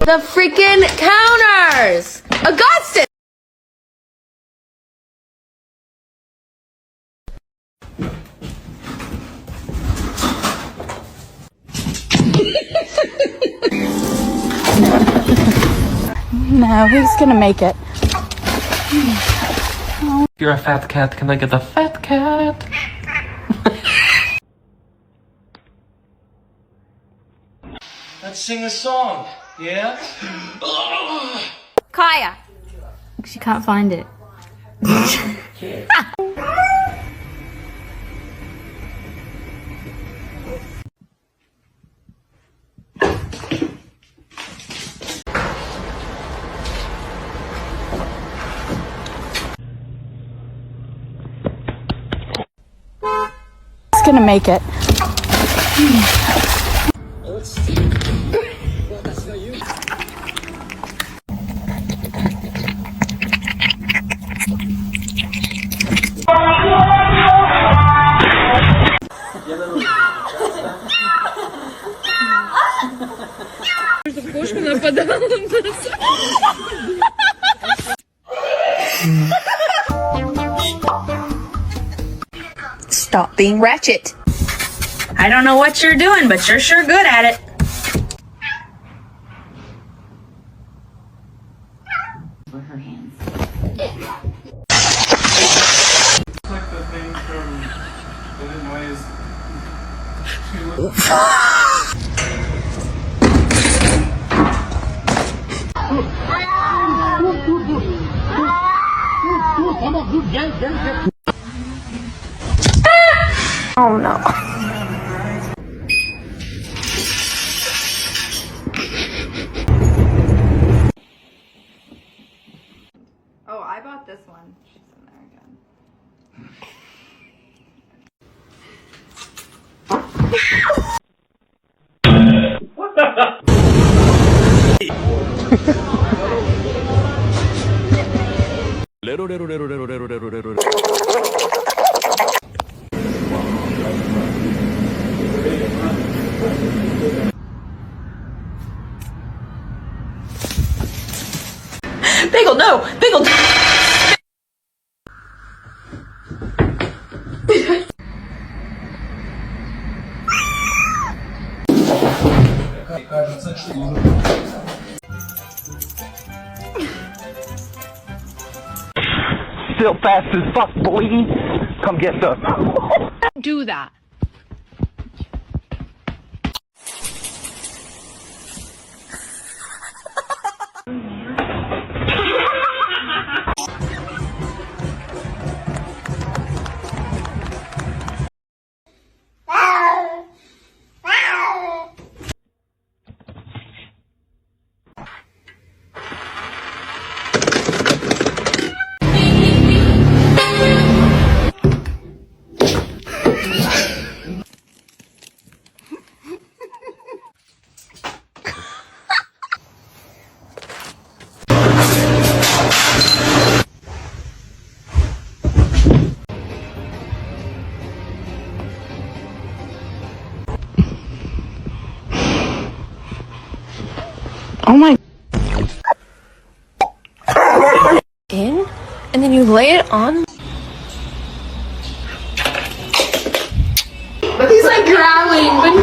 The freaking counters! Augustus! No, he's gonna make it. You're a fat cat. Can I get a fat cat? Let's sing a song, yeah? Kaya. She can't find it. He's gonna make it. Stop being ratchet. I don't know what you're doing, but you're sure good at it. For her hands. Like the thing from Illinois. Oh no. Oh, I bought this one. She's in there again. Bagel, no! Bagel! Still fast as fuck, boy. Come get some. Do that. Oh my. In, and then you lay it on. But he's like growling, but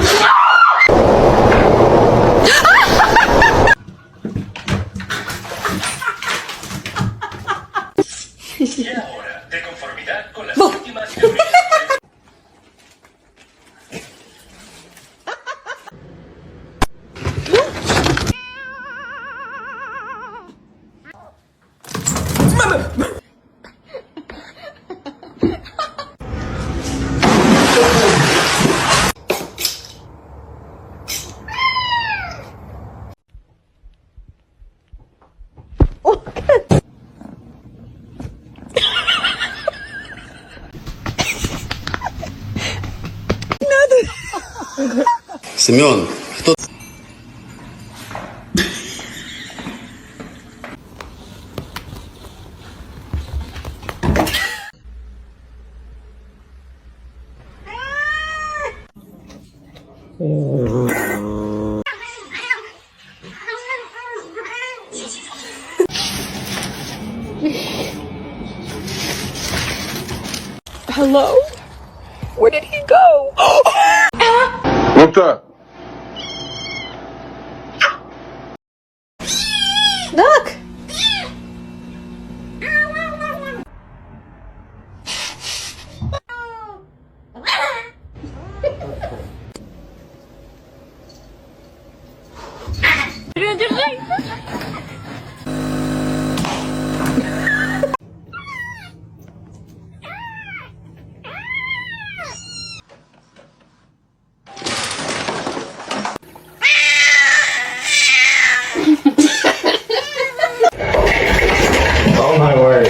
Y ahora, de conformidad con las últimas teorías. Семен, кто... Hello? Where did he go? What's up? Look! Oh my word.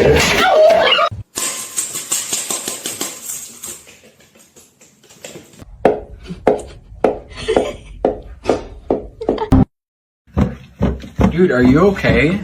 Dude, are you okay?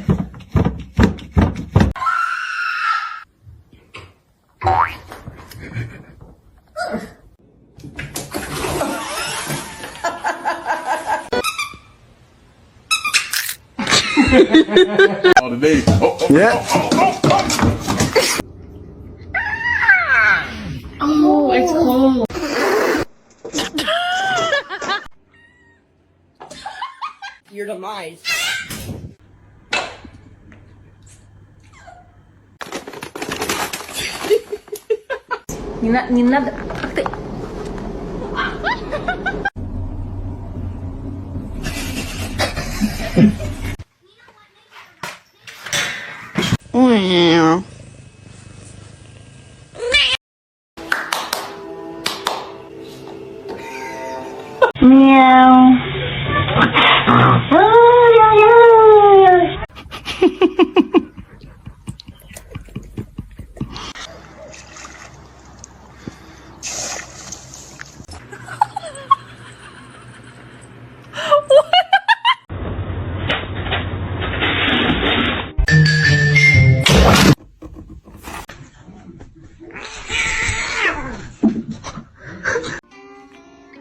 Oh, it's cold. Your demise. Не надо. Ты.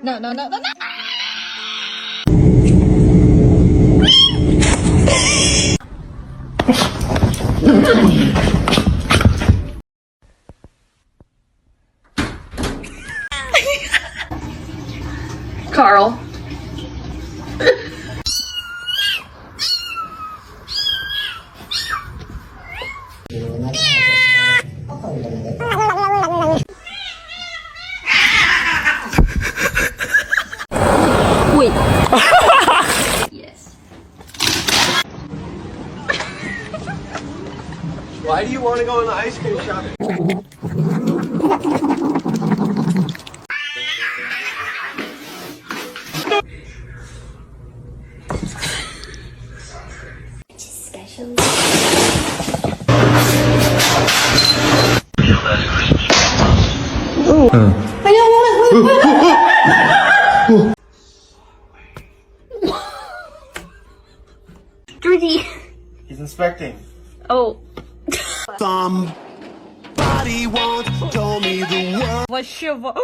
No, no, no, no, no. Carl. Wait. Yes. Why do you want to go on the ice cream shopping? Druzy. He's inspecting. Oh. Somebody once told me the world. Вообще во...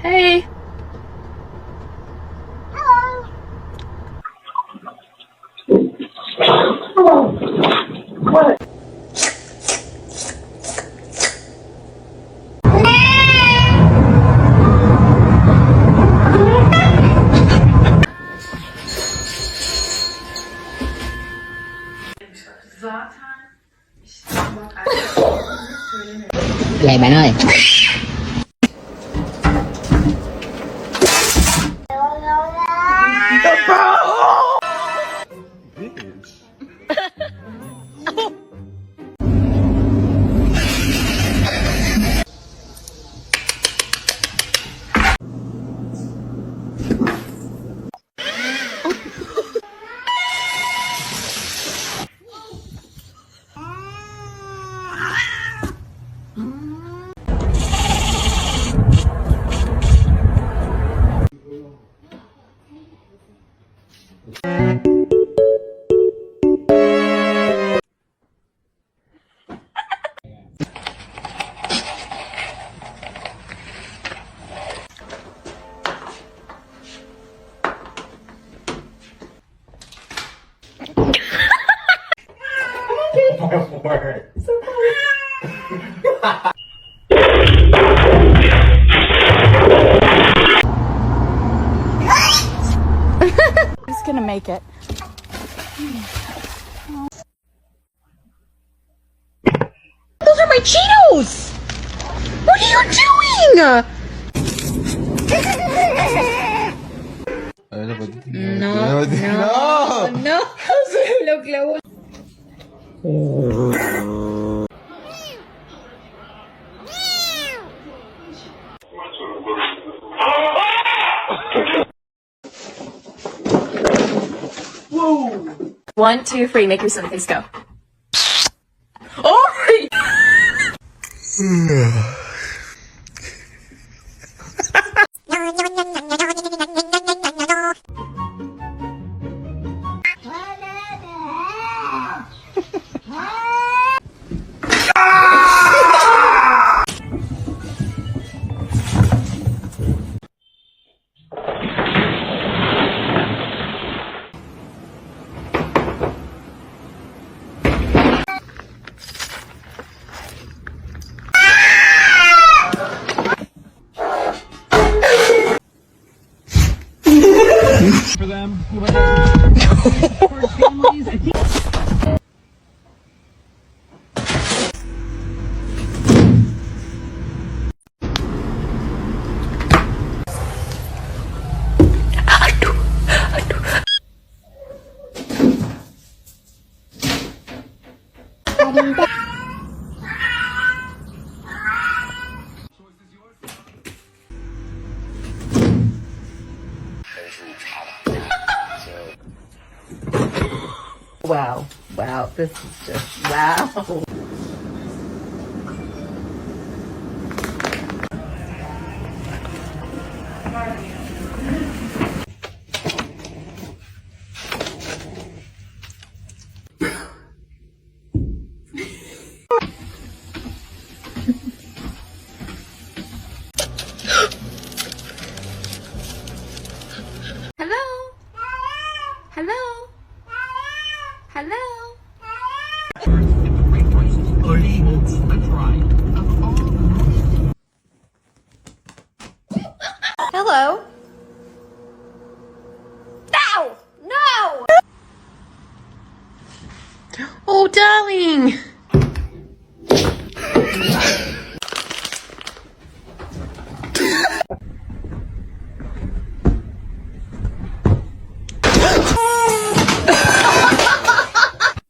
Hey. Vậy bạn ơi. Who's gonna make it? Those are my Cheetos! What are you doing? No. Look, look. Whoa. 1, 2, 3, make your silly face go. Oh! For them. Wow. Wow. This is just wow. Hello? Hello? Hello? Hello? No! No! Oh, darling.